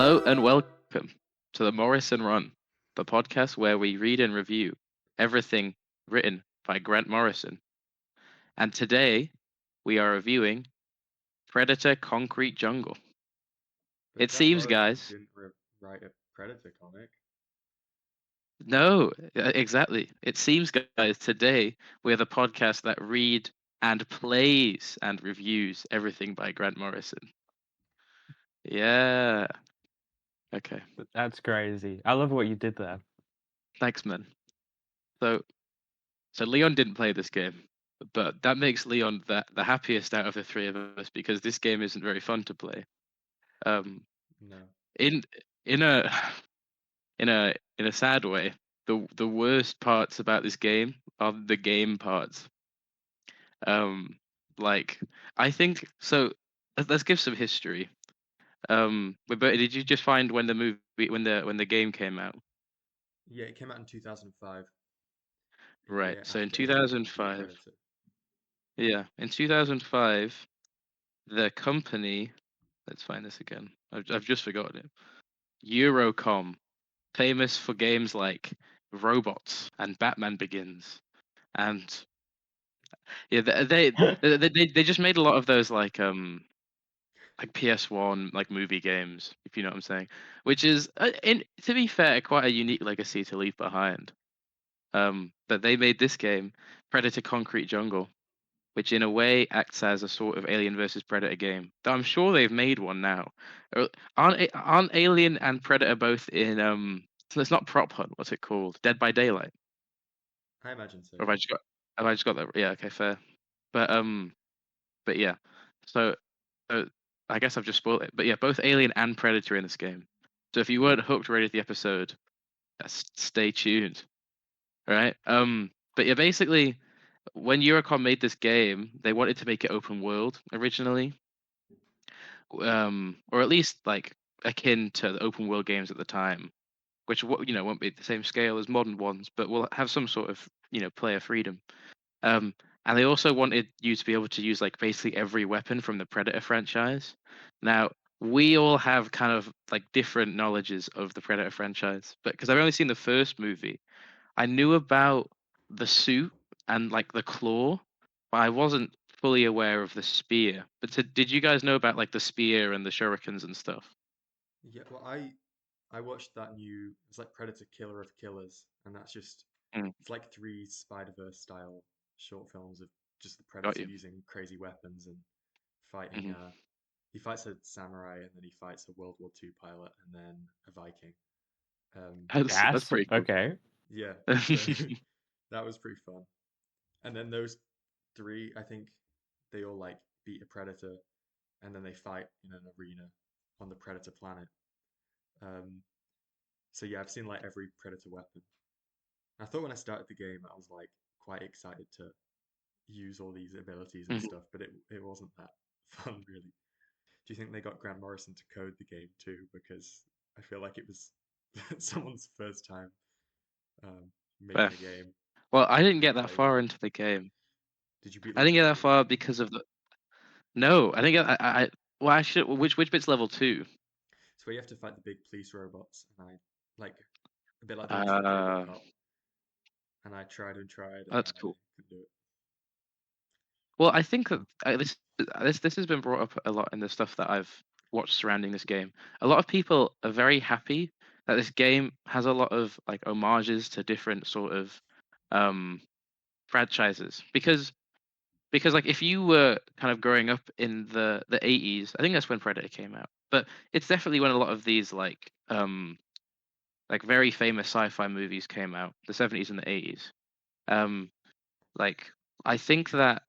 Hello and welcome to the Morrison Run, the podcast where we read and review everything written by Grant Morrison. And today we are reviewing Predator Concrete Jungle. But It Grant seems, Morrison guys, didn't write a Predator comic. no, exactly. It seems, guys, today we are the podcast that read and plays and reviews everything by Grant Morrison. Yeah. Okay. That's crazy. I love what you did there. Thanks, man. So Leon didn't play this game, but that makes Leon the happiest out of the three of us because this game isn't very fun to play. Um, No. in in a in a sad way, the worst parts about this game are the game parts. Like I think so. Let's give some history. But did you just find when the movie when the game came out? Yeah, it came out in 2005, a Right. year So in after Alien beat 2005, Predator. yeah, in 2005, the company. Let's find this again. I've just forgotten it. Eurocom, famous for games like Robots and Batman Begins, and yeah, they just made a lot of those like PS1 like movie games, if you know what I'm saying. Which is, in to be fair, quite a unique legacy to leave behind. But they made this game, Predator Concrete Jungle, which in a way acts as a sort of Alien versus Predator game. Though I'm sure they've made one now. Aren't Alien and Predator both in So it's not Prop Hunt. What's it called? Dead by Daylight. I imagine so, Or yeah. have I just got that? Yeah, okay, fair. But but yeah. So, so I guess I've just spoiled it. But yeah, both Alien and Predator are in this game. So if you weren't hooked already to the episode, stay tuned. All right. But yeah, basically, when Eurocom made this game, they wanted to make it open world originally, or at least like akin to the open world games at the time, which won't be the same scale as modern ones, but will have some sort of player freedom. Um, and they also wanted you to be able to use like basically every weapon from the Predator franchise. Now we all have kind of like different knowledges of the Predator franchise, but because I've only seen the first movie, I knew about the suit and like the claw, but I wasn't fully aware of the spear. But did you guys know about like the spear and the shurikens and stuff? Yeah, well, I watched that new, it's like Predator Killer of Killers, and that's just, Mm, it's like three Spider-Verse style short films of just the got Predator you. using crazy weapons and fighting, Hmm. he fights a samurai, and then he fights a World War II pilot, and then a Viking. That's That's pretty cool. okay. Yeah, so that was pretty fun. And then those three, I think they all like beat a predator, and then they fight in an arena on the predator planet. Um, so yeah, I've seen like every predator weapon. I thought when I started the game, I was like quite excited to use all these abilities and Mhm. stuff, but it wasn't that fun really. Do you think they got Grant Morrison to code the game too? Because I feel like it was someone's first time Fair. making a game Well, I didn't to get that play with. far into the game. Did you beat I didn't level get that two? far because of the no. I think I well, I should. Which bit's level two? It's where you have to fight the big police robots, and I like a bit like the ones from Uh, Robocop. And I tried and tried, and that's I cool. couldn't do it. Well, I think that this has been brought up a lot in the stuff that I've watched surrounding this game. A lot of people are very happy that this game has a lot of like homages to different sort of um franchises because like if you were kind of growing up in the 80s, I think that's when Predator came out. But it's definitely when a lot of these like very famous sci-fi movies came out, the 70s and the 80s. Um like I think that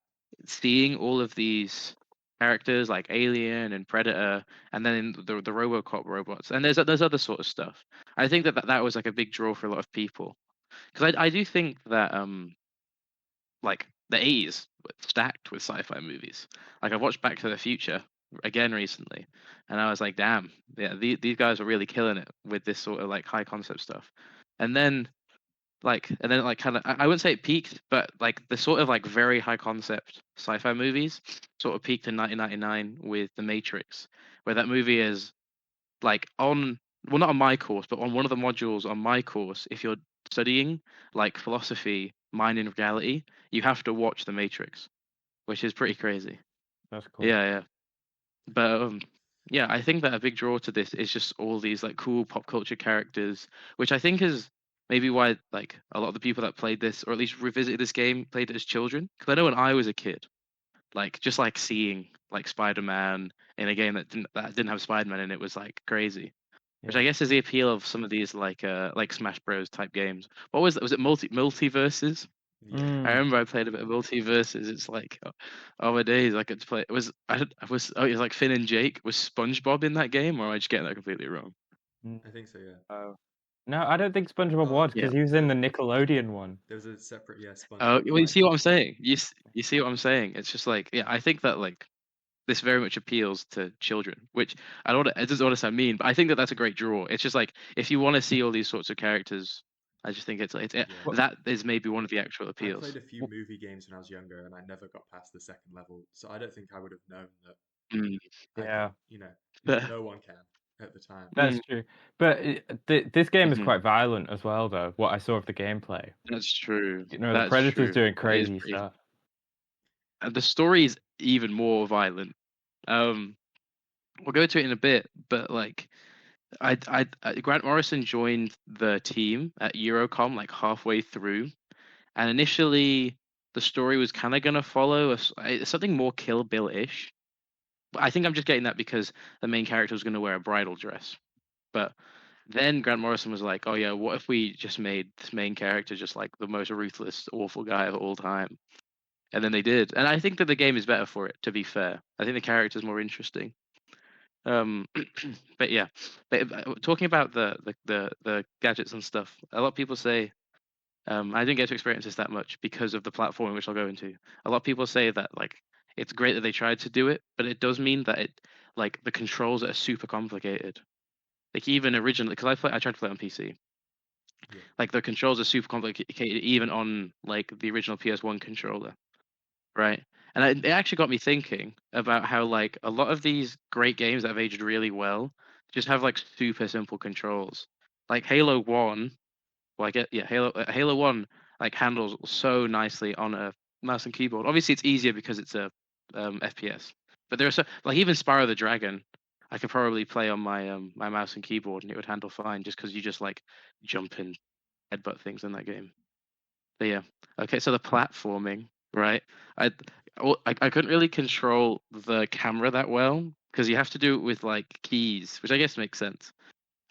seeing all of these characters like Alien and Predator, and then the RoboCop robots, and there's other sort of stuff. I think that was like a big draw for a lot of people because I do think that like the 80s were stacked with sci-fi movies. Like I watched Back to the Future again recently, and I was like, damn, yeah, these guys are really killing it with this sort of like high concept stuff. And then and then kind of I wouldn't say it peaked, but like the sort of like very high concept sci-fi movies sort of peaked in 1999 with The Matrix, where that movie is like on well, not on my course, but on one of the modules on my course, if you're studying like philosophy, mind and reality, you have to watch The Matrix, which is pretty crazy. That's cool. Yeah. But yeah, I think that a big draw to this is just all these like cool pop culture characters, which I think is maybe why like a lot of the people that played this, or at least revisited this game, played it as children. Because I know when I was a kid, like just like seeing like Spider-Man in a game that didn't have Spider-Man in it was like crazy. Which I Yeah. guess is the appeal of some of these like Smash Bros type games. What was that? Was it multiverses? Yeah. I Mm. remember I played a bit of multiverses. It's like, oh my days, I could play. It was it was like Finn and Jake. Was SpongeBob in that game, or am I just getting that completely wrong? I think so, yeah. Oh. No, I don't think SpongeBob Oh, was Yeah. because he was in the Nickelodeon one. there was a separate, yeah, Oh, SpongeBob well, you see what Life. I'm saying? You see what I'm saying? It's just like, yeah, I think that like this very much appeals to children, which I don't. It doesn't want to sound mean, but I think that that's a great draw. It's just like if you want to see all these sorts of characters, I just think Yeah. that is maybe one of the actual I appeals. played a few movie games when I was younger, and I never got past the second level, so I don't think I would have known that Mm. I Yeah, could, But, no one can at the time. that's true. But this game is mhm. quite violent as well, though. What I saw of the gameplay, That's true. you know, the That's Predator's true. doing That is crazy pretty. stuff. And the story is even more violent. Um, we'll go to it in a bit, but like, Grant Morrison joined the team at Eurocom like halfway through, and initially the story was kind of gonna follow something more Kill Bill-ish. But I think I'm just getting that because the main character was gonna wear a bridal dress. But then Grant Morrison was like, "Oh yeah, what if we just made this main character just like the most ruthless, awful guy of all time?" And then they did, and I think that the game is better for it. To be fair, I think the character's more interesting. Um, but yeah, but talking about the gadgets and stuff, a lot of people say I didn't get to experience this that much because of the platform, which I'll go into. A lot of people say that like it's great that they tried to do it, but it does mean that it like the controls are super complicated. Like even originally, because I tried to play it on PC. Yeah. Like the controls are super complicated, even on like the original PS1 controller, right? And it actually got me thinking about how like a lot of these great games that have aged really well just have like super simple controls. Like Halo 1, well, I get yeah, Halo 1 like handles so nicely on a mouse and keyboard. Obviously, it's easier because it's a FPS. But there are so like even Spyro the Dragon, I could probably play on my mouse and keyboard and it would handle fine just because you just like jump and headbutt things in that game. But yeah, okay. So the platforming, right? I I couldn't really control the camera that well because you have to do it with like keys, which I guess makes sense.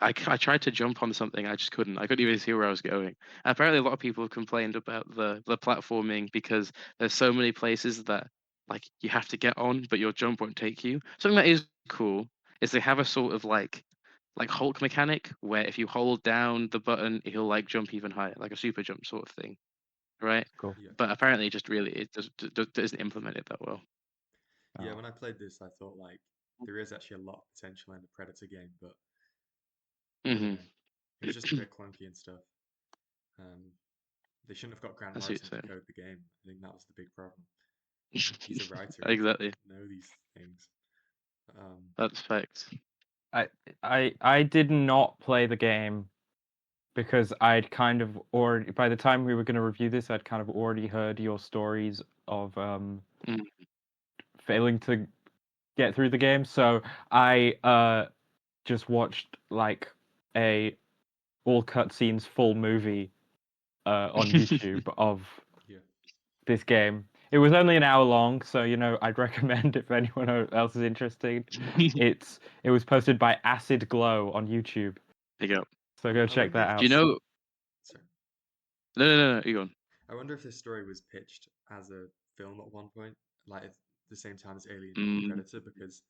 I tried to jump on something, I just couldn't. I couldn't even see where I was going. Apparently, a lot of people have complained about the platforming because there's so many places that like you have to get on, but your jump won't take you. Something that is cool is they have a sort of like Hulk mechanic where if you hold down the button, he'll like jump even higher, like a super jump sort of thing, right? Cool. Yeah. But apparently, just really it doesn't implement it that well. Yeah, Oh. when I played this, I thought like there is actually a lot of potential in the Predator game, but I don't Hmm. know. It was just a bit clunky and stuff. Um, they shouldn't have got Grant I see what Morrison to you're code the game. I think that was the big problem. He's a saying. writer. He should Exactly. know these things. Um, That's facts. I did not play the game because I'd kind of already by the time we were going to review this, I'd kind of already heard your stories of Mm. failing to get through the game. So I just watched like a all cutscenes full movie on YouTube of yeah. this game. It was only an hour long, so you know I'd recommend if anyone else is interested. It was posted by Acid Glow on YouTube, Pick it up. so go I check wonder that if Do you out. this. know? Sorry. No. You go on. I wonder if this story was pitched as a film at one point, like at the same time as Alien Mm, Predator, because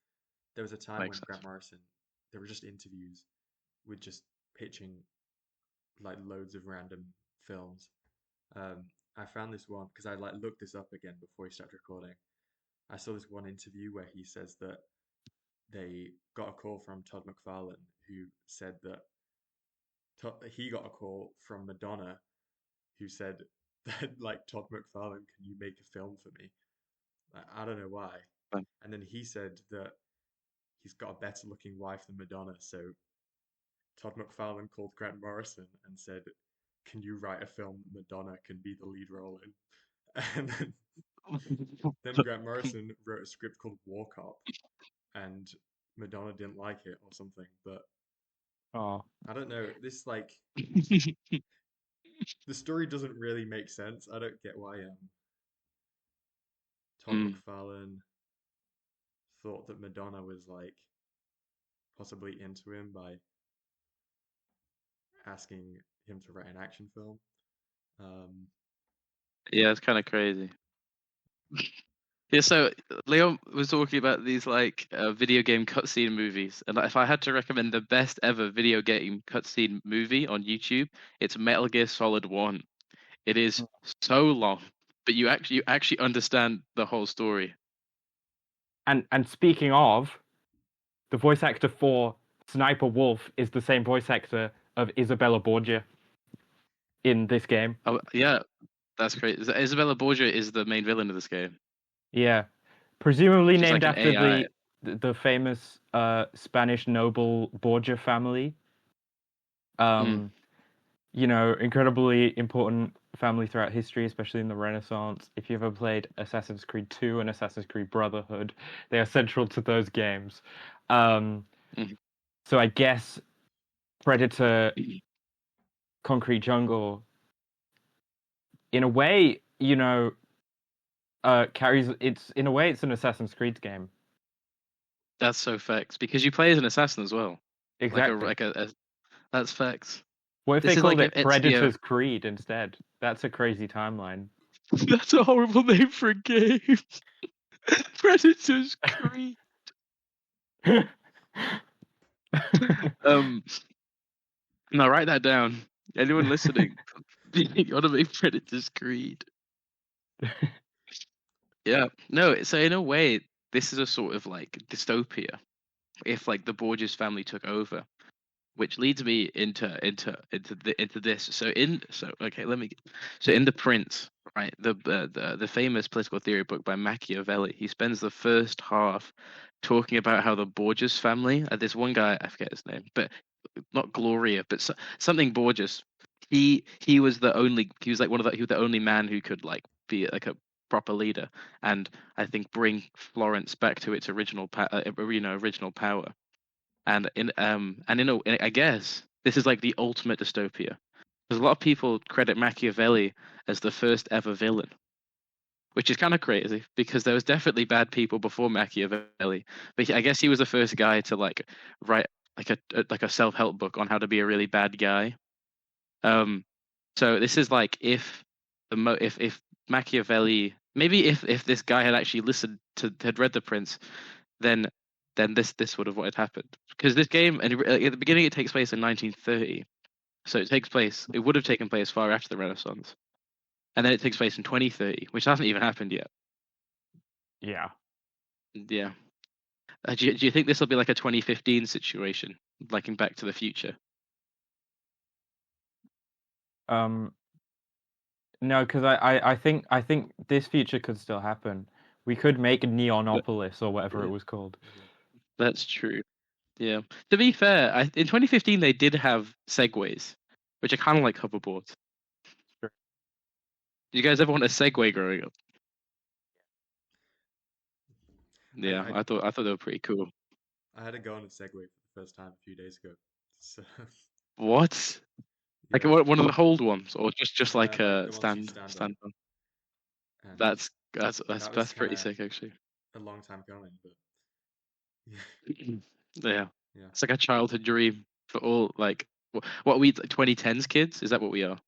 there was a time makes when sense. Grant Morrison, there were just interviews with just pitching like loads of random films. Um, I found this one because I like looked this up again before we started recording. I saw this one interview where he says that they got a call from Todd McFarlane who said that he got a call from Madonna who said that like Todd McFarlane, can you make a film for me? Like, I don't know why. Fine. And then he said that he's got a better looking wife than Madonna. So Todd McFarlane called Grant Morrison and said, "Can you write a film Madonna can be the lead role in?" And then Grant Morrison wrote a script called War Cop, and Madonna didn't like it or something. But Oh, I don't know. This like the story doesn't really make sense. I don't get why Todd Mm. McFarlane thought that Madonna was like possibly into him by asking him to write an action film. Yeah, it's kind of crazy. Yeah, so Leon was talking about these like video game cutscene movies, and if I had to recommend the best ever video game cutscene movie on YouTube, it's Metal Gear Solid 1. It is so long, but you actually understand the whole story. and speaking of, the voice actor for Sniper Wolf is the same voice actor of Isabella Borgia in this game. Oh, yeah, that's great. Isabella Borgia is the main villain of this game. Yeah, presumably She's named like an after AI. the famous Spanish noble Borgia family. You know, incredibly important family throughout history, especially in the Renaissance. If you've ever played Assassin's Creed 2 and Assassin's Creed Brotherhood, they are central to those games. So I guess Predator, Concrete Jungle, in a way, you know, carries it's in a way it's an Assassin's Creed game. That's so facts because you play as an assassin as well. Exactly. Like a that's facts. What if This they is called like it Predator's Creed instead? That's a crazy timeline. That's a horrible name for a game. Predator's Creed. Now write that down. Anyone listening, you want to make Predator's Creed? Yeah. No. So in a way, this is a sort of like dystopia. If like the Borges family took over, which leads me into this. So okay, so in The Prince, right, the famous political theory book by Machiavelli, he spends the first half talking about how the Borges family, this one guy, I forget his name, but not Gloria, but something Borges. He was like he was the only man who could like be like a proper leader, and I think bring Florence back to its original original power. And I guess this is like the ultimate dystopia because a lot of people credit Machiavelli as the first ever villain, which is kind of crazy because there was definitely bad people before Machiavelli, but I guess he was the first guy to like write like a self-help book on how to be a really bad guy. So this is like if if Machiavelli, maybe if this guy had actually had read The Prince, then this would have what had happened, because this game, and at the beginning it takes place in 1930, so it would have taken place far after the Renaissance, and then it takes place in 2030, which hasn't even happened yet. Yeah. Do you think this will be like a 2015 situation, like in Back to the Future? No, because I think this future could still happen. We could make Neonopolis or whatever it was called. That's true. Yeah. To be fair, in 2015 they did have segways, which are kind of like hoverboards. Sure. Did you guys ever want a Segway growing up? Yeah, I thought they were pretty cool. I had to go on a Segway for the first time a few days ago. So What? Like yeah, one of the hold ones, or just like like the a ones you stand on. one? And That's that was pretty kinda sick, actually. a long time coming, but Yeah, yeah. it's like a childhood dream for all like what are we, like 2010s kids? Is that what we are?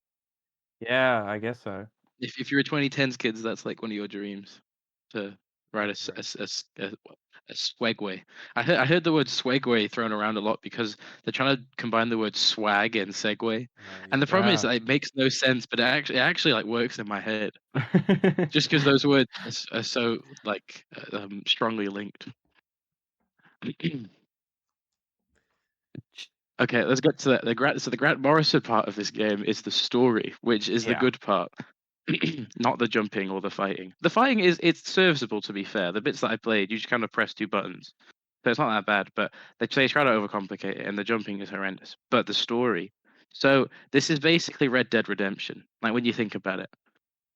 Yeah, I guess so. If you're a 2010s kids, that's like one of your dreams to ride Right. a swagway. I heard the word swagway thrown around a lot because they're trying to combine the word swag and segway, and the problem is Yeah. that it makes no sense, but it actually like works in my head just because those words are so like strongly linked. Okay, let's get to the Grant Morrison part of this game is the story, which is the Yeah. good part. Not the jumping or the fighting. The fighting it's serviceable, to be fair. The bits that I played, you just kind of press two buttons. So it's not that bad, but they try to overcomplicate it, and the jumping is horrendous. But the story, so this is basically Red Dead Redemption, like when you think about it,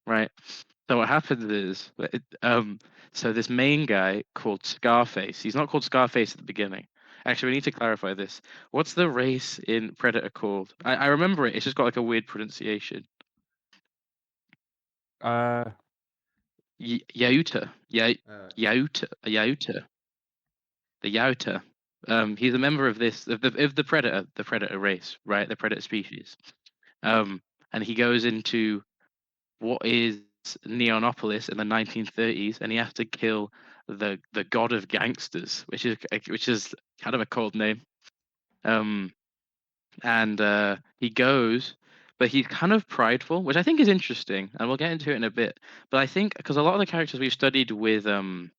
right? So what happens is, so this main guy called Scarface. He's not called Scarface at the beginning. Actually, we need to clarify this. What's the race in Predator called? I remember it. It's just got like a weird pronunciation. Uh, Yauta. Yauta. Yauta. The Yauta. He's a member of the Predator race, right? The Predator species. And he goes into what is Neonopolis in the 1930s, and he has to kill the god of gangsters, which is kind of a cold name. And he goes, but he's kind of prideful, which I think is interesting, and we'll get into it in a bit. But I think because a lot of the characters we've studied with Grant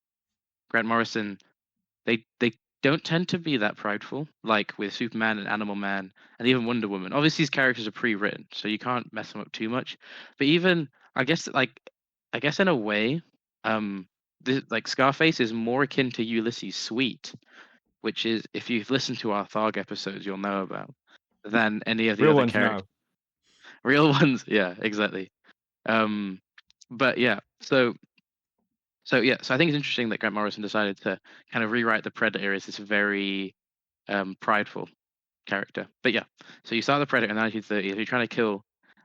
Morrison, they don't tend to be that prideful, like with Superman and Animal Man and even Wonder Woman. Obviously, these characters are pre-written, so you can't mess them up too much. But even I guess in a way, like Scarface is more akin to Ulysses Sweet, which is if you've listened to our Tharg episodes, you'll know about than any of the real other ones characters. no. Real ones, yeah, exactly. But yeah, so I think it's interesting that Grant Morrison decided to kind of rewrite the Predator as this very prideful character. But yeah, so you start the Predator in the 1930s. You're trying to kill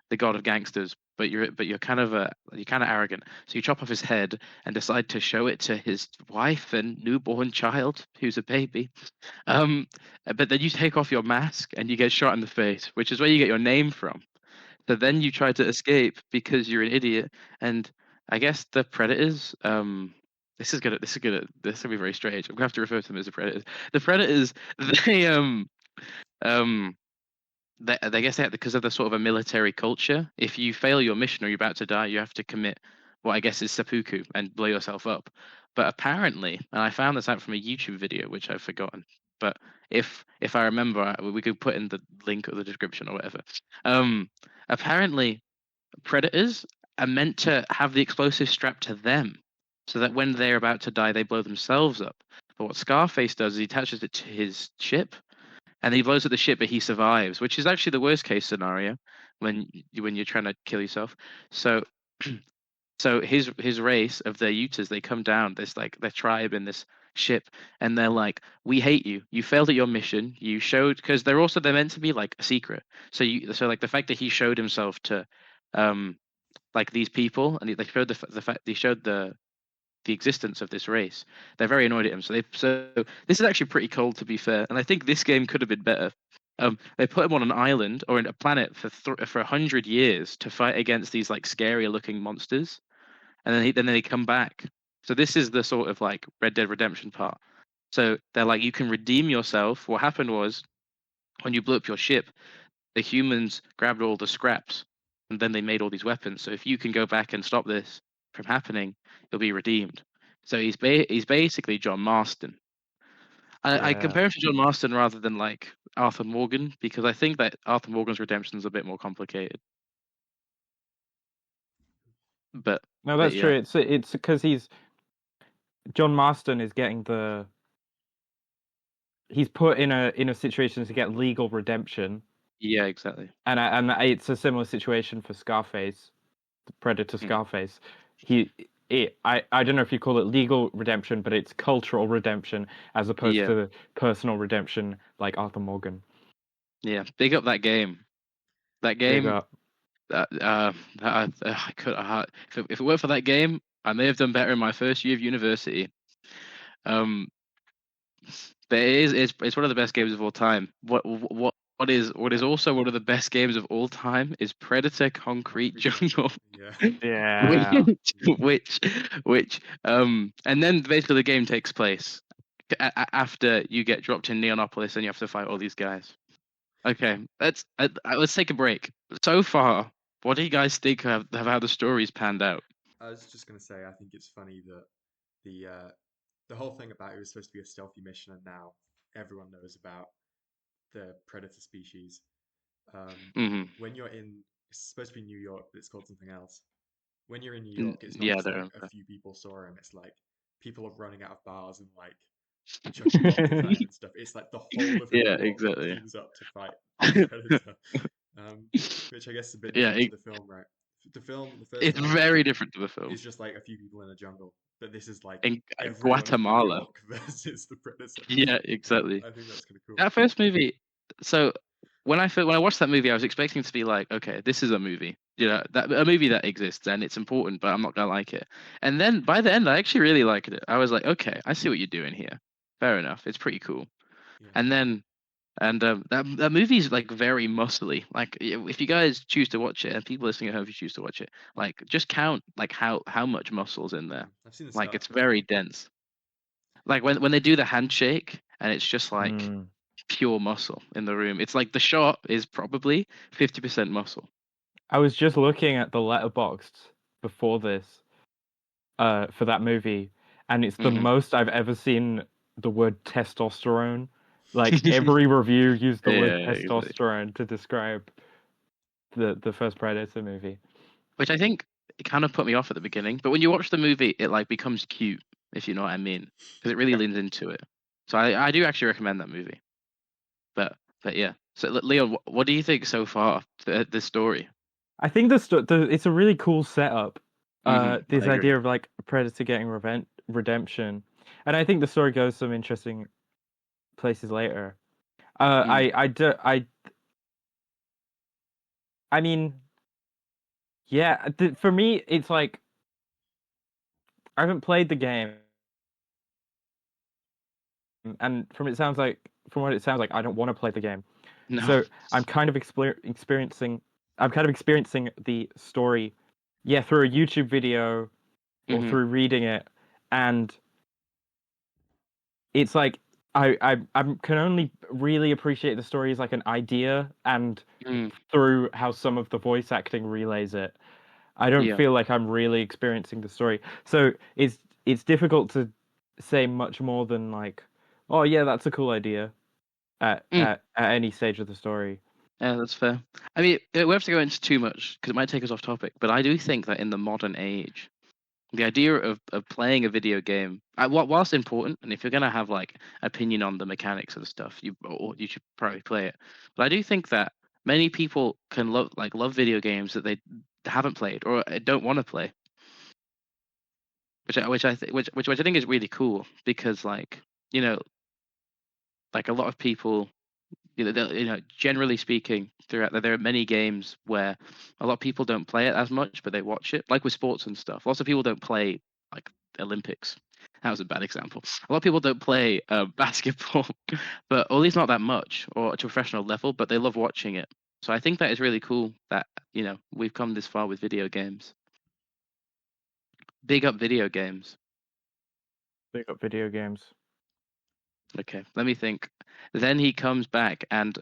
the god of gangsters, but you're kind of arrogant. So you chop off his head and decide to show it to his wife and newborn child, who's a baby. But then you take off your mask and you get shot in the face, which is where you get your name from. So then you try to escape because you're an idiot, and I guess the predators. This is gonna be very strange. I'm gonna have to refer to them as the predators. The predators, they um they guess that because of the sort of a military culture, if you fail your mission or you're about to die, you have to commit what I guess is seppuku and blow yourself up. But apparently, and I found this out from a YouTube video which I've forgotten, but if I remember, we could put in the link or the description or whatever. Apparently, predators are meant to have the explosives strapped to them, so that when they're about to die, they blow themselves up. But what Scarface does is he attaches it to his ship, and he blows up the ship, but he survives, which is actually the worst case scenario when you're trying to kill yourself. So so his race of the Utahs, they come down, this like their tribe in this ship, and they're like, we hate you. You failed at your mission. You showed because they're meant to be like a secret. So like the fact that he showed himself to like these people, and they showed the fact they showed the existence of this race. They're very annoyed at him. So this is actually pretty cold, to be fair. And I think this game could have been better. They put him on an island or in a planet for 100 years to fight against these like scary looking monsters, and then they come back. So this is the sort of like Red Dead Redemption part. So they're like, you can redeem yourself. What happened was when you blew up your ship, the humans grabbed all the scraps and then they made all these weapons. So if you can go back and stop this from happening, you'll be redeemed. So he's basically John Marston. I Yeah. compare him to John Marston rather than like Arthur Morgan because I think that Arthur Morgan's redemption is a bit more complicated. But No, that's yeah, true. It's because John Marston is getting he's put in a situation to get legal redemption, yeah, exactly. and it's a similar situation for Scarface, the Predator Scarface. I don't know if you call it legal redemption, but it's cultural redemption as opposed to personal redemption like Arthur Morgan. Yeah, big up that game. That game. Big up. I could if it weren't for that game, I may have done better in my first year of university. But it's one of the best games of all time. What is also one of the best games of all time is Predator Concrete Jungle. Yeah. Yeah. which and then basically the game takes place after you get dropped in Neonopolis and you have to fight all these guys. Okay, let's take a break. So far, what do you guys think of how the story's panned out? I was just gonna say, I think it's funny that the whole thing about it was supposed to be a stealthy mission, and now everyone knows about the predator species. Hmm. When you're in, it's supposed to be New York, but it's called something else. When you're in New York, it's not Yeah, just like there. a few people saw him. It's like people are running out of bars and like just bomb the planet and stuff. It's like the whole of the Yeah, world exactly. teams up to fight the Predator, which I guess is a bit Yeah, different to the film, right? The first it's film, very different to the film. is just like a few people in a jungle, but this is like In everyone of New Guatemala. York versus the Predator. Yeah, exactly. I think that's kind of cool. That first movie. So when I watched that movie, I was expecting to be like, okay, this is a movie, that a movie that exists and it's important, but I'm not gonna like it. And then by the end, I actually really liked it. I was like, okay, I see what you're doing here. Fair enough. It's pretty cool. Yeah. And then that movie's like very muscly. Like if you guys choose to watch it, and people listening at home, if you choose to watch it, like just count like how much muscle's in there. I've seen the Like start it's of it. very dense. Like when they do the handshake and it's just like pure muscle in the room. It's like the shot is probably 50% muscle. I was just looking at the letterboxd before this, for that movie, and it's the most I've ever seen the word testosterone. Like every review used the word testosterone to describe the first Predator movie. Which I think it kind of put me off at the beginning, but when you watch the movie, it like becomes cute, if you know what I mean, because it really leans into it. So I do actually recommend that movie. But yeah. So Leon, what do you think so far? The story. I think it's a really cool setup. This I agree. idea of like a Predator getting redemption, and I think the story goes some interesting places later. I mean, yeah. For me, it's like I haven't played the game, and from what it sounds like, I don't want to play the game. No. So I'm kind of experiencing the story, through a YouTube video or through reading it, and it's like I can only really appreciate the story as like an idea, and through how some of the voice acting relays it. I don't feel like I'm really experiencing the story, so it's difficult to say much more than like, oh yeah, that's a cool idea at any stage of the story. Yeah, that's fair. I mean, we have to go into too much because it might take us off topic, but I do think that in the modern age, the idea of playing a video game, whilst important, and if you're gonna have like opinion on the mechanics of the stuff, you should probably play it. But I do think that many people can love video games that they haven't played or don't want to play, which I think is really cool because like like a lot of people. Generally speaking, there are many games where a lot of people don't play it as much, but they watch it. Like with sports and stuff, lots of people don't play like Olympics. That was a bad example. A lot of people don't play basketball, but at least not that much or to a professional level. But they love watching it. So I think that is really cool that we've come this far with video games. Big up video games. Big up video games. Okay, let me think. Then he comes back, and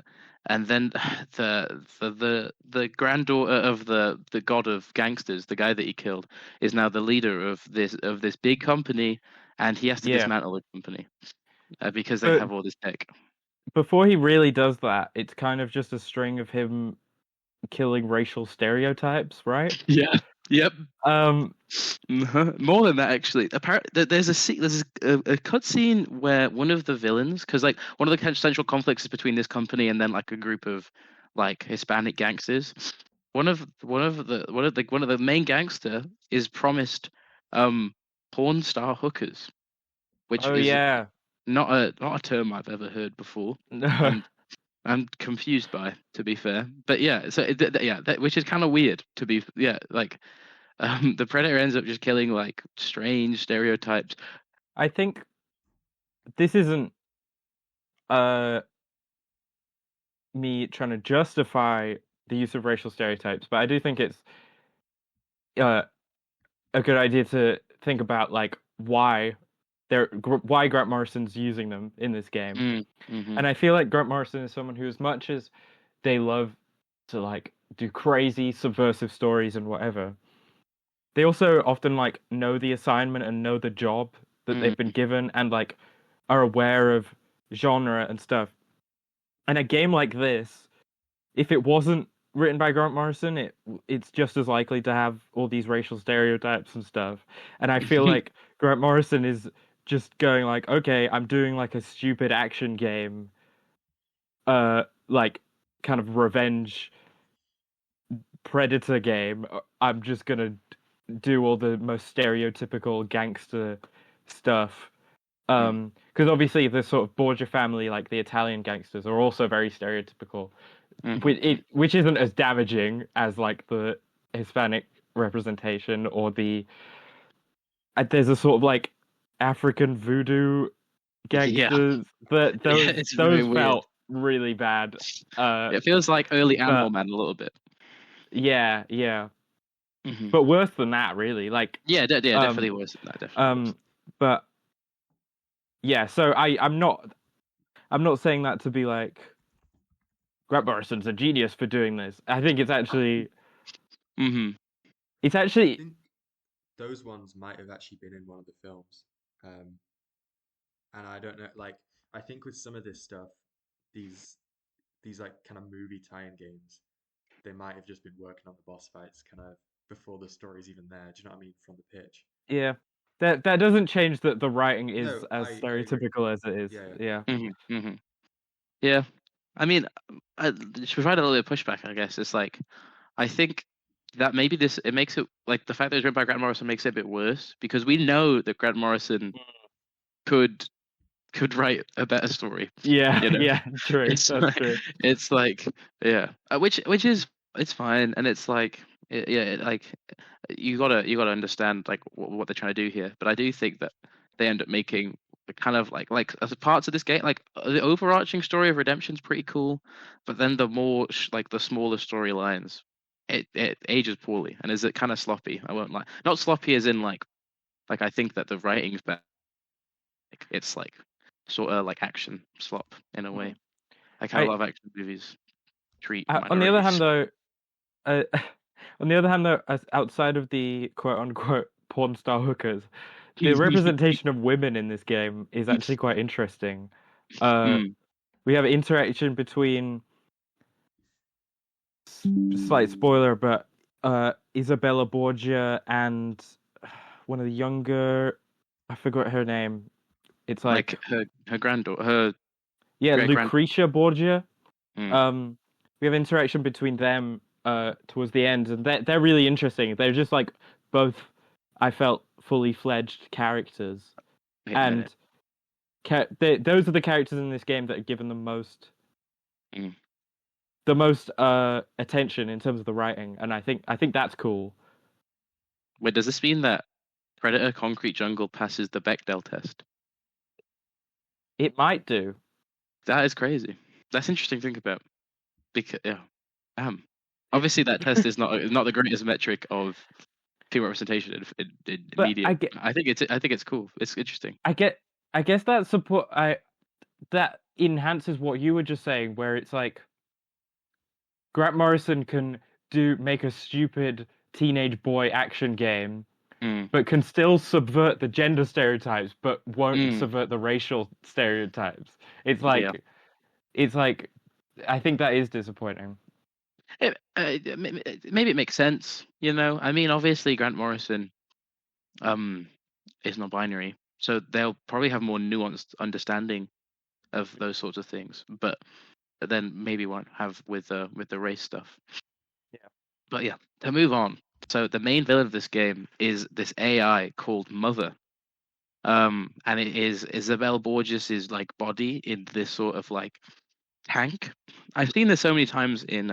then the granddaughter of the god of gangsters, the guy that he killed, is now the leader of this big company, and he has to dismantle the company because they have all this tech. Before he really does that, it's kind of just a string of him killing racial stereotypes, right? Yeah. Yep. More than that, actually. Apparently, there's a cutscene where one of the villains, because like one of the central conflicts is between this company and then like a group of like Hispanic gangsters. One of the main gangster is promised porn star hookers, which is not a term I've ever heard before. I'm confused by, to be fair, but yeah. So which is kind of weird to be like. The Predator ends up just killing like strange stereotypes. I think this isn't me trying to justify the use of racial stereotypes, but I do think it's a good idea to think about like why Grant Morrison's using them in this game. And I feel like Grant Morrison is someone who, as much as they love to like do crazy subversive stories and whatever, they also often like know the assignment and know the job that they've been given and like are aware of genre and stuff. And a game like this, if it wasn't written by Grant Morrison, it's just as likely to have all these racial stereotypes and stuff. And I feel like Grant Morrison is just going like, okay, I'm doing like a stupid action game, like kind of revenge predator game. I'm just gonna do all the most stereotypical gangster stuff. Because obviously the sort of Borgia family, like the Italian gangsters, are also very stereotypical, which isn't as damaging as like the Hispanic representation or the. There's a sort of like African voodoo gangsters that it's very those weird. felt really bad. It feels like early Animal Man a little bit. Yeah. But worse than that, really. Like definitely worse than that. Definitely. But yeah, so I'm not saying that to be like Grant Morrison's a genius for doing this. I think it's actually it's I actually think those ones might have actually been in one of the films. And I don't know, like I think with some of this stuff, these like kind of movie tie-in games, they might have just been working on the boss fights kind of before the story's even there. Do you know what I mean? From the pitch. yeah. That doesn't change that the writing is No, as I agree. stereotypical as it is. Yeah. Yeah. I mean, to provide a little bit of pushback, I guess it's like I think that maybe it makes it like the fact that it's written by Grant Morrison makes it a bit worse because we know that Grant Morrison could write a better story. Yeah, you know? yeah, true. That's true. It's like which is it's fine, and it's like like you gotta understand like what they're trying to do here. But I do think that they end up making kind of like as parts of this game, like the overarching story of redemption's pretty cool, but then the more like the smaller storylines, it ages poorly and is it kind of sloppy. I won't lie, not sloppy as in like I think that the writing's better. Like, it's like sort of like action slop in a way. Like how a lot of action movies treat minorities. On the other hand, though, as outside of the quote unquote porn star hookers, the representation of women in this game is actually quite interesting. We have interaction between, slight spoiler, but Isabella Borgia and one of the younger, I forgot her name. It's like her granddaughter, Lucretia Borgia. We have interaction between them towards the end, and they're really interesting. They're just like both, I felt, fully fledged characters, and those are the characters in this game that are given the most attention in terms of the writing, and I think that's cool. Wait, does this mean that Predator Concrete Jungle passes the Bechdel test? It might do. That is crazy. That's interesting to think about. Because obviously that test is not the greatest metric of female representation in media. I think it's cool. It's interesting. I guess that that enhances what you were just saying, where it's like Grant Morrison can make a stupid teenage boy action game, but can still subvert the gender stereotypes, but won't subvert the racial stereotypes. It's like I think that is disappointing. Maybe it makes sense, you know. I mean, obviously Grant Morrison is non-binary, so they'll probably have more nuanced understanding of those sorts of things, but then maybe won't have with the race stuff. Yeah. But yeah, to move on. So the main villain of this game is this AI called Mother. And it is Isabel Borges's like body in this sort of like tank. I've seen this so many times in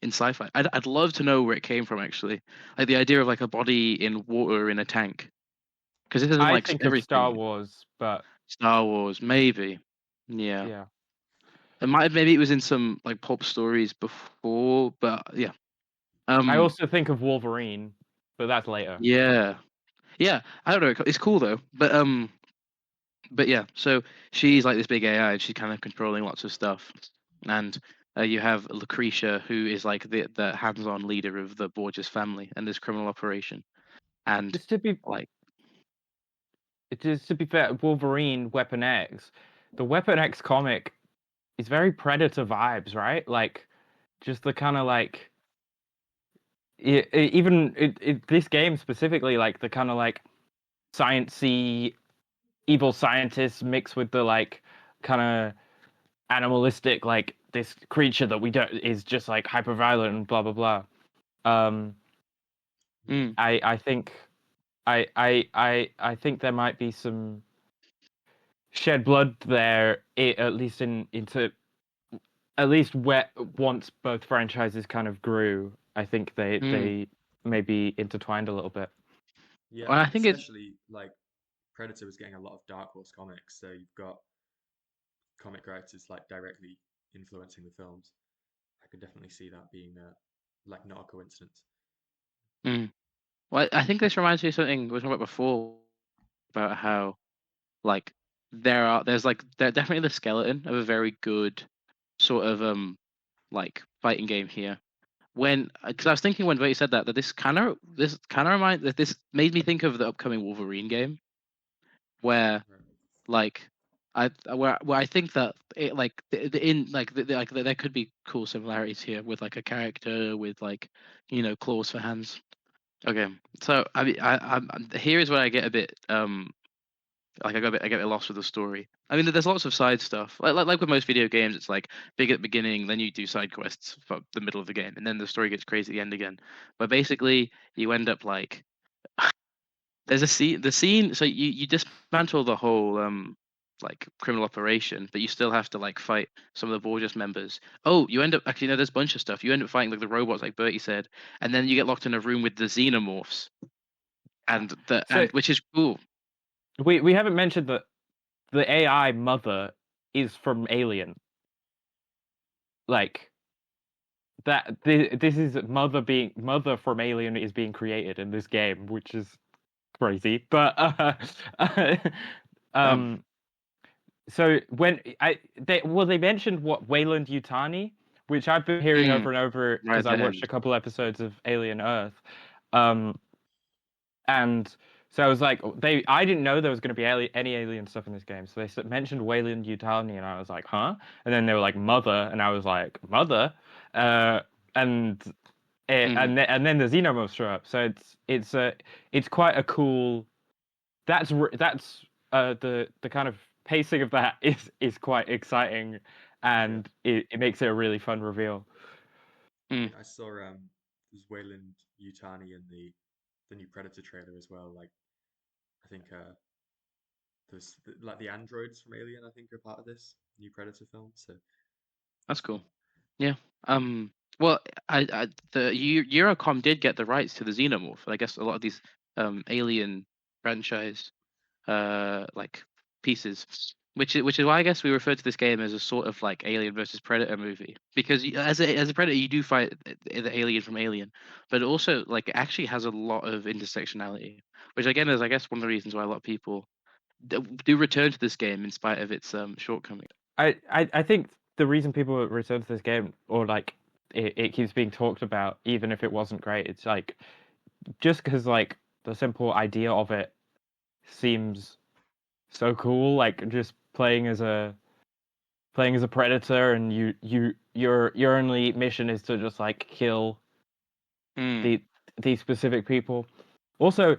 sci-fi. I'd love to know where it came from actually. Like the idea of like a body in water in a tank. Because this isn't like think everything. Of Star Wars, but Star Wars, maybe. Yeah. Yeah. Maybe it was in some like pulp stories before, but yeah. I also think of Wolverine, but that's later. Yeah. I don't know. It's cool though, but yeah. So she's like this big AI, and she's kind of controlling lots of stuff, and you have Lucretia, who is like the hands-on leader of the Borges family and this criminal operation, and Just to be fair, Wolverine Weapon X, the Weapon X comic is very Predator vibes, right? Like, just the kind of like. Even this game specifically, like the kind of like sciencey evil scientists mixed with the like kind of animalistic, like this creature that we don't is just like hyper violent and blah blah blah. Mm. I think I think there might be some shed blood there, at least into at least where once both franchises kind of grew. I think they may be intertwined a little bit. Yeah, Well, I think it's especially like Predator was getting a lot of Dark Horse comics, so you've got comic writers like directly influencing the films. I could definitely see that being like not a coincidence. Well, I think this reminds me of something we were talking about before about how like there's definitely the skeleton of a very good sort of like fighting game here. When because I was thinking when you said that this kind of remind that this made me think of the upcoming Wolverine game where Right. like where I think that it like there could be cool similarities here with like a character with like claws for hands. Okay, so I mean here is where I get a bit like I get a bit lost with the story. I mean, there's lots of side stuff. Like with most video games, it's like big at the beginning, then you do side quests for the middle of the game, and then the story gets crazy at the end again. But basically, you end up like there's a scene. The scene. So you dismantle the whole like criminal operation, but you still have to like fight some of the Borgias members. Oh, you end up actually no, there's a bunch of stuff. You end up fighting like the robots, like Bertie said, and then you get locked in a room with the xenomorphs, and So which is cool. we haven't mentioned that the AI mother is from Alien. Like that this is mother from Alien is being created in this game, which is crazy. But so when they mentioned what Wayland Yutani, which I've been hearing over and over because I watched a couple episodes of Alien Earth, and so I was like, I didn't know there was going to be any alien stuff in this game. So they mentioned Wayland Yutani, and I was like, huh? And then they were like, mother, and I was like, mother, and then the xenomorphs show up. So it's quite a cool. That's the kind of pacing of that is quite exciting, and it makes it a really fun reveal. I saw there's Wayland Yutani in the new Predator trailer as well. Like I think there's like the androids from Alien. I think are part of this new Predator film. So that's cool. Yeah. Well, the Eurocom did get the rights to the xenomorph. I guess a lot of these Alien franchise like pieces, which is why I guess we refer to this game as a sort of like Alien versus Predator movie, because as a Predator you do fight the alien from Alien, but also like it actually has a lot of intersectionality, which again is I guess one of the reasons why a lot of people do return to this game in spite of its shortcomings. I think the reason people return to this game, or like it keeps being talked about, even if it wasn't great, it's like just because like the simple idea of it seems so cool. Like just playing as a predator, and your only mission is to just like kill these specific people. Also,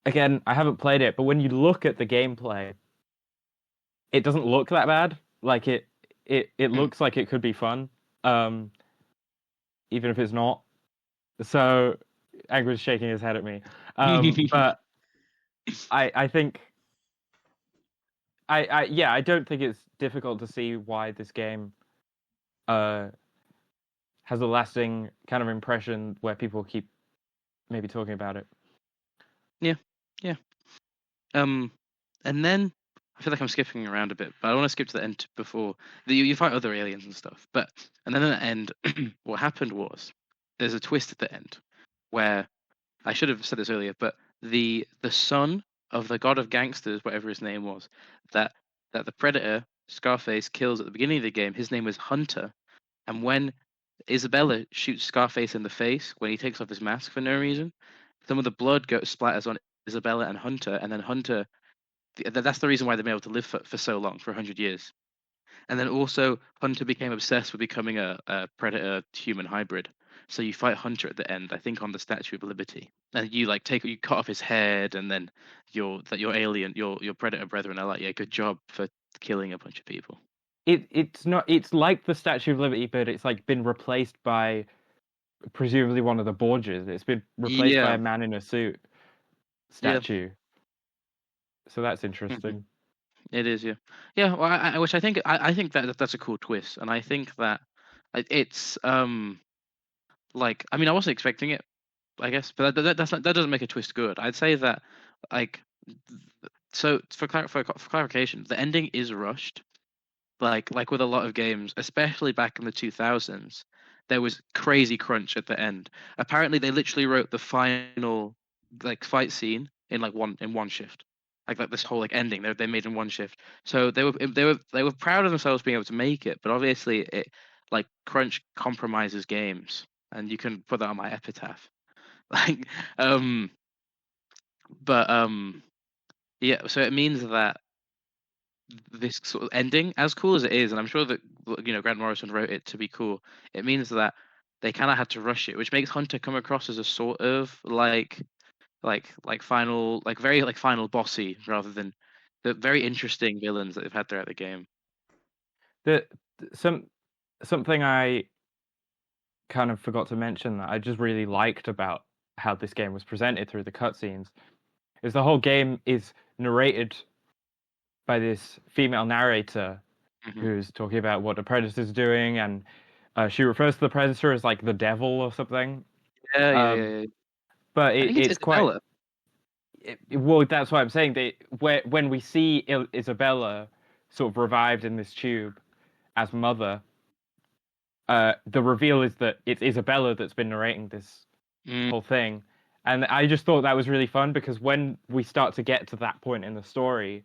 again, I haven't played it, but when you look at the gameplay, it doesn't look that bad. Like it looks like it could be fun, even if it's not. So Angry's shaking his head at me, but I think I don't think it's difficult to see why this game has a lasting kind of impression where people keep maybe talking about it. Yeah. And then I feel like I'm skipping around a bit, but I want to skip to the end before you fight other aliens and stuff. And then at the end, what happened was there's a twist at the end where I should have said this earlier, but the son of the god of gangsters, whatever his name was, that the Predator Scarface kills at the beginning of the game, his name was Hunter. And when Isabella shoots Scarface in the face when he takes off his mask for no reason, some of the blood splatters on Isabella and Hunter, and then Hunter. That's the reason why they've been able to live for so long, for 100 years. And then also Hunter became obsessed with becoming a predator human hybrid. So you fight Hunter at the end, I think on the Statue of Liberty, and you cut off his head, and then your alien, your predator brethren are like, yeah, good job for killing a bunch of people. It's not. It's like the Statue of Liberty, but it's like been replaced by presumably one of the Borgias. It's been replaced by Yeah. a man in a suit statue. So that's interesting. It is, yeah, yeah. Well, which I think that's a cool twist, and I think that it's like, I mean, I wasn't expecting it, I guess, but that doesn't make a twist good. I'd say that, like, so for clarification, the ending is rushed. Like with a lot of games, especially back in the 2000s, there was crazy crunch at the end. Apparently, they literally wrote the final like fight scene in one shift. Like this whole like ending, they made in one shift. So they were proud of themselves being able to make it, but obviously it like crunch compromises games, and you can put that on my epitaph. Like but yeah, so it means that this sort of ending, as cool as it is, and I'm sure that Grant Morrison wrote it to be cool, it means that they kind of had to rush it, which makes Hunter come across as a sort of final, like very like final bossy, rather than the very interesting villains that they've had throughout the game. Something I kind of forgot to mention that I just really liked about how this game was presented through the cutscenes is the whole game is narrated by this female narrator who's talking about what the Predator's doing, and she refers to the Predator as like the devil or something. Yeah. But I think it's quite. Well, that's what I'm saying. When we see Isabella sort of revived in this tube as mother, the reveal is that it's Isabella that's been narrating this whole thing. And I just thought that was really fun because when we start to get to that point in the story,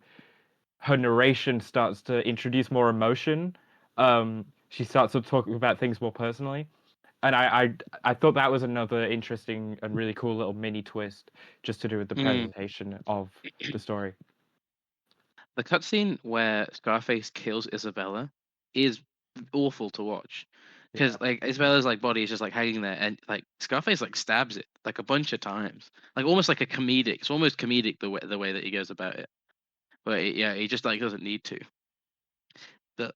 her narration starts to introduce more emotion. She starts to talk about things more personally. And I thought that was another interesting and really cool little mini twist just to do with the presentation of the story. The cutscene where Scarface kills Isabella is awful to watch. Because like Isabella's like body is just like hanging there, and like Scarface like stabs it like a bunch of times, like almost like a comedic. It's almost comedic the way that he goes about it, but he just like doesn't need to. But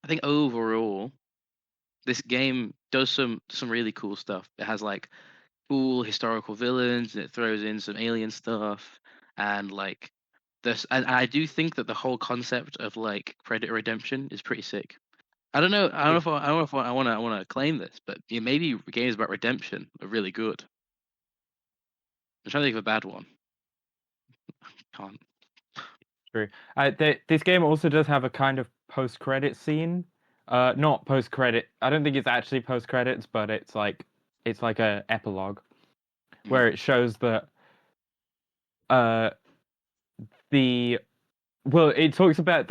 I think overall, this game does some really cool stuff. It has like cool historical villains, and it throws in some alien stuff, and like this. And I do think that the whole concept of like Predator redemption is pretty sick. I don't know if I want to claim this, but maybe games about redemption are really good. I'm trying to think of a bad one. Can't. True. This game also does have a kind of post-credit scene. Not post-credit. I don't think it's actually post-credits, but it's like a epilogue where it shows that it talks about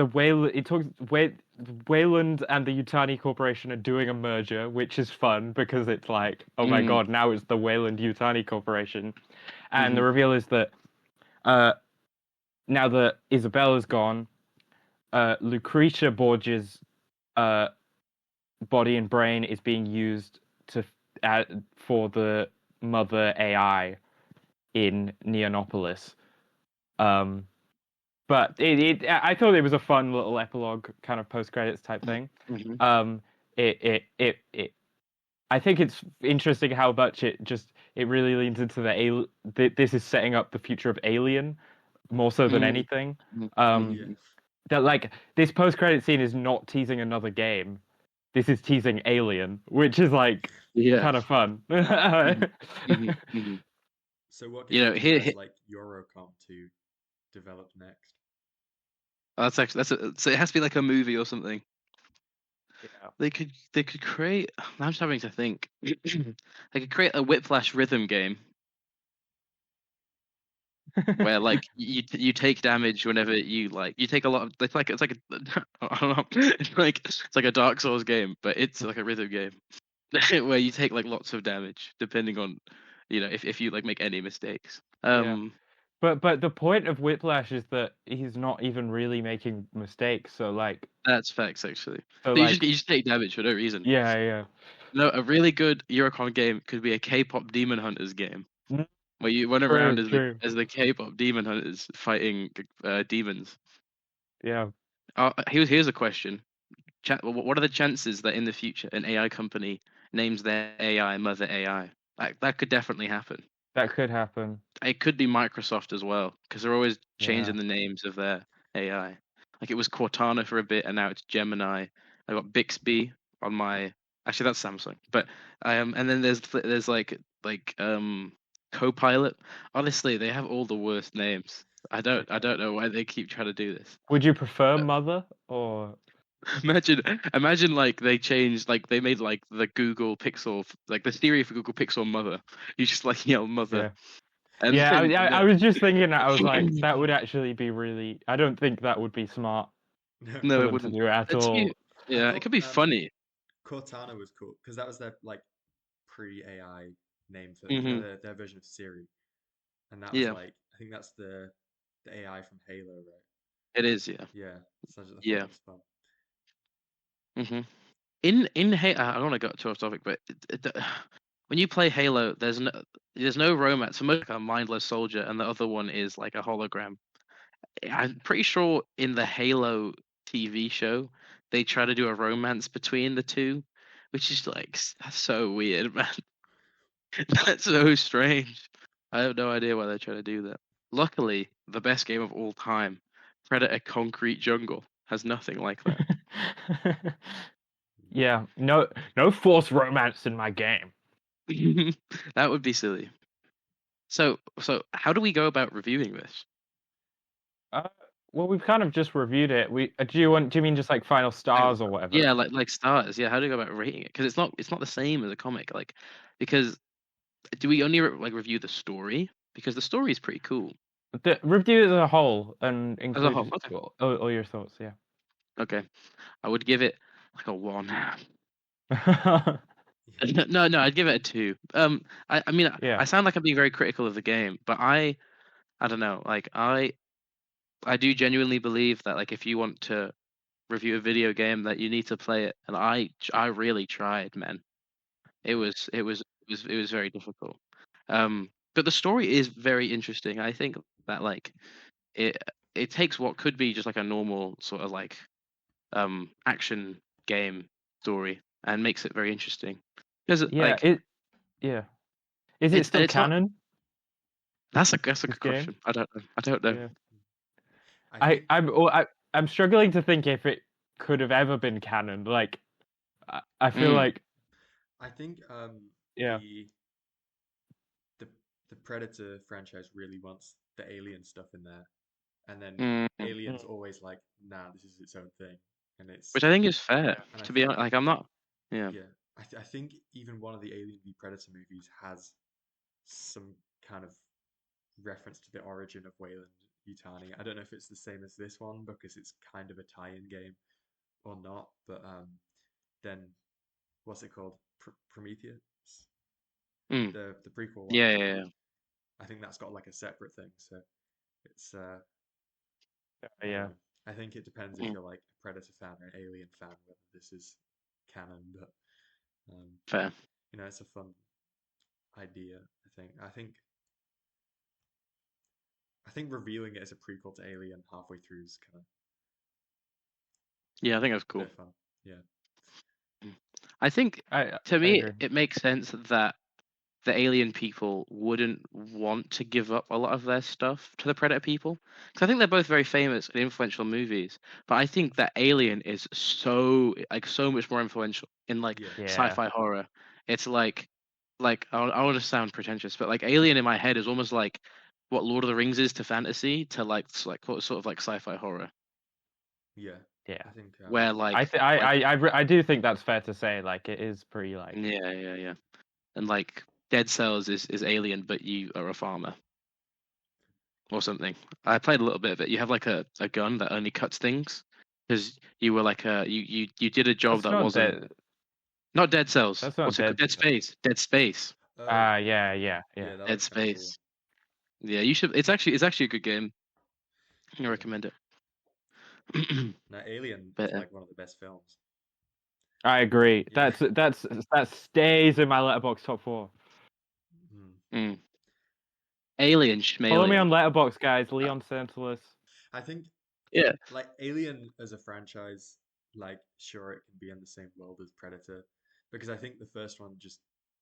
Wayland and the Yutani Corporation are doing a merger, which is fun because it's like, oh my god, now it's the Wayland Yutani Corporation. And the reveal is that now that Isabella's gone, Lucretia Borgia's body and brain is being used for the mother AI in Neonopolis. But I thought it was a fun little epilogue, kind of post-credits type thing. I think it's interesting how much it really leans into this is setting up the future of Alien more so than anything. That like this post-credit scene is not teasing another game. This is teasing Alien, which is like kind of fun. So what game do you guys like Eurocom to develop next? That's actually so it has to be like a movie or something. Yeah. They could create. I'm just having to think. They could create a Whiplash rhythm game where like you take damage whenever you take a lot of. It's like a I don't know. It's like a Dark Souls game, but it's like a rhythm game where you take like lots of damage depending on if you like make any mistakes. But the point of Whiplash is that he's not even really making mistakes. So like, That's facts, actually. so But you like, just take damage for no reason. yeah. No, a really good Eurocom game could be a K-pop Demon Hunters game, Mm, where you run around true. as the K-pop Demon Hunters fighting demons. Yeah. Here's a question. What are the chances that in the future an AI company names their AI Mother AI? That could definitely happen. That could happen. It could be Microsoft as well, because they're always changing Yeah. the names of their AI. Like it was Cortana for a bit, and now it's Gemini. I got Bixby on my. Actually, that's Samsung. But and then there's like Copilot. Honestly, they have all the worst names. I don't know why they keep trying to do this. Would you prefer Mother or? Imagine like they changed, like they made like the Google Pixel, like the Siri for Google Pixel Mother. You just like yell Mother. Yeah. And Yeah, then I was just thinking that. I was like, that would actually be really. I don't think that would be smart no, for it them to wouldn't. do at It's all. cute. Yeah, it thought, could be funny. Cortana was cool because that was their like pre-AI name for Mhm. their version of Siri, and that was Yeah, like I think that's the AI from Halo, right? it is. Yeah, Yeah, so I thought yeah. that was fun. Mhm. In Halo, I don't want to go too off topic, but when you play Halo, there's no romance. So most like a mindless soldier, and the other one is like a hologram. I'm pretty sure in the Halo TV show, they try to do a romance between the two, which is like that's so weird, man. That's so strange. I have no idea why they're trying to do that. Luckily, the best game of all time, Predator Concrete Jungle, has nothing like that. Yeah, no forced romance in my game. That would be silly. So how do we go about reviewing this? Well, we've kind of just reviewed it. Do you mean just like final stars or whatever? Yeah, like stars. Yeah, how do you go about rating it? Because it's not the same as a comic. Like, because do we only like review the story? Because the story is pretty cool The review as a whole and as a whole. include Okay. all your thoughts. Yeah. Okay, I would give it like a 1. Yeah. No, I'd give it a 2. I mean, Yeah. I sound like I'm being very critical of the game, but I don't know. Like, I do genuinely believe that like if you want to review a video game, that you need to play it, and I really tried, man. It was very difficult. But the story is very interesting. I think that like it takes what could be just like a normal sort of like action game story and makes it very interesting. Because Yeah. like Yeah. Is it still it's not. canon? That's a This good game? question. I don't know. I don't know. Yeah. I think I'm struggling to think if it could have ever been canon. Like, I feel Mm. like I think Yeah. the the Predator franchise really wants the Alien stuff in there, and then Mm. Alien's always like, nah, this is its own thing, and it's Which I think is fair. and I To be think honest, like I'm not. Yeah. yeah, I think even one of the Alien v Predator movies has some kind of reference to the origin of Wayland Yutani. I don't know if it's the same as this one because it's kind of a tie-in game or not, but then what's it called? Prometheus, Mm. the prequel one. Yeah. I think that's got like a separate thing, so it's Yeah. I think it depends if Mm. you're like a Predator fan or an Alien fan whether this is canon, but Fair. you know, it's a fun idea. I think reviewing it as a prequel to Alien halfway through is kind of Yeah, I think that's a cool. bit fun. Yeah. I think to me agree. it makes sense that the alien people wouldn't want to give up a lot of their stuff to the Predator people, because I think they're both very famous and influential movies. But I think that Alien is so much more influential in like Yeah. Yeah. sci-fi horror. It's like I want to sound pretentious, but like Alien in my head is almost like what Lord of the Rings is to fantasy to like sort of like sci-fi horror, Yeah. Yeah. I think where like I do think that's fair to say. Like, it is pretty like. yeah, and like Dead Cells is Alien, but you are a farmer or something. I played a little bit of it. You have like a gun that only cuts things because you were like you did a job That's that not wasn't Dead. not Dead Cells. That's not What's it called? Dead Dead Space. Dead Space. oh, Yeah. yeah, that Dead looks kind of cool. Space. Yeah, you should. It's actually a good game. I recommend it. Now, Alien is But like one of the best films. I agree. Yeah. That stays in my Letterboxd top 4. Mm. Alien, Follow me Schmalien. on Letterboxd, guys. Leon Santalis. I think Yeah. like Alien as a franchise, like sure it can be in the same world as Predator, because I think the first one just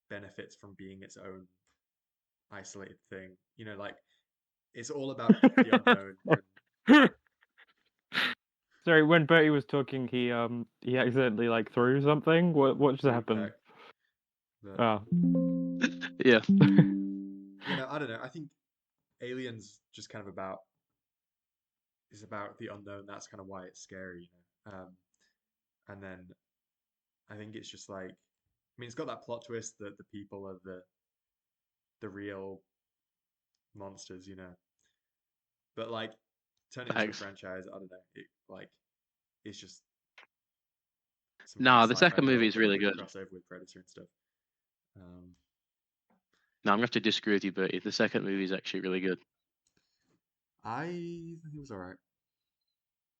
benefits from being its own isolated thing. You know, like it's all about the unknown. And Sorry, when Bertie was talking, he accidentally like threw something. What just happened? But, Oh. Yeah. you know, I don't know. I think Alien's just kind of about the unknown. That's kind of why it's scary, you know. And then I think it's just like, I mean, it's got that plot twist that the people are the real monsters, you know. But like, turn it into a Thanks. franchise. I don't know. It like, it's just some Nah, kind of the sci-fi second movie world is that really could good. cross over with Predator and stuff. No, I'm gonna have to disagree with you, Bertie. The second movie is actually really good. I think it was all right.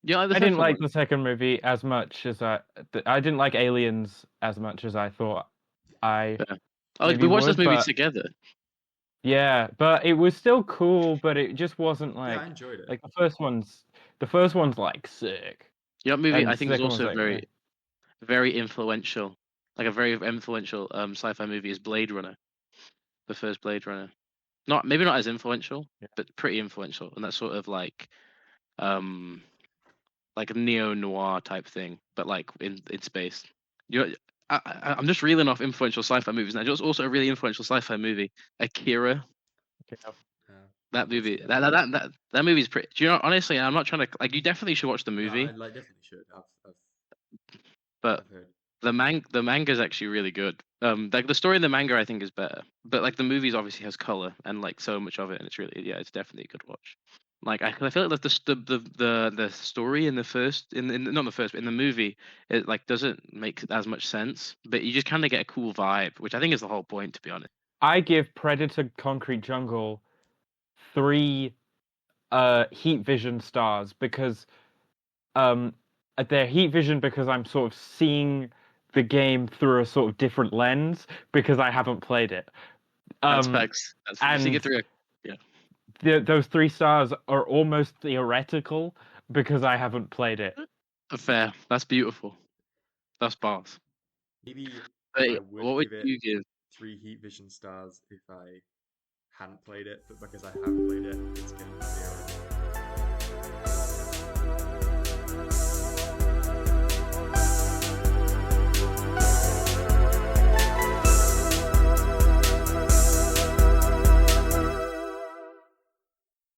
Yeah, I didn't like the second movie as much as I didn't like Aliens as much as I thought I. Yeah. Oh, maybe we watched would, this movie but- together. Yeah, but it was still cool, but it just wasn't Yeah, like I enjoyed it. like the first one's like sick. Yeah, movie And I think is second also one's like, very influential. Like a very influential sci-fi movie is Blade Runner, the first Blade Runner. Maybe not as influential, Yeah. but pretty influential, and that's sort of like a neo-noir type thing, but like in space. You know, I'm just reeling off influential sci-fi movies, and just also a really influential sci-fi movie, Akira. That movie, it. that movie's pretty. Do you know? Honestly, I'm not trying to like. You definitely should watch the No, movie, I like definitely should. but I've heard. the manga is actually really good. Like the story in the manga, I think is better, but like the movies obviously has color and like so much of it, and it's really it's definitely a good watch. Like I feel like the story in the first not the first, but in the movie, it like doesn't make as much sense, but you just kind of get a cool vibe, which I think is the whole point, to be honest. I give Predator Concrete Jungle 3 heat vision stars because they're heat vision because I'm sort of seeing the game through a sort of different lens because I haven't played it. That's facts. Those 3 stars are almost theoretical because I haven't played it. Fair. That's beautiful. That's bars. Maybe Hey, I what would you give? 3 heat vision stars if I hadn't played it, but because I have played it, it's getting 0.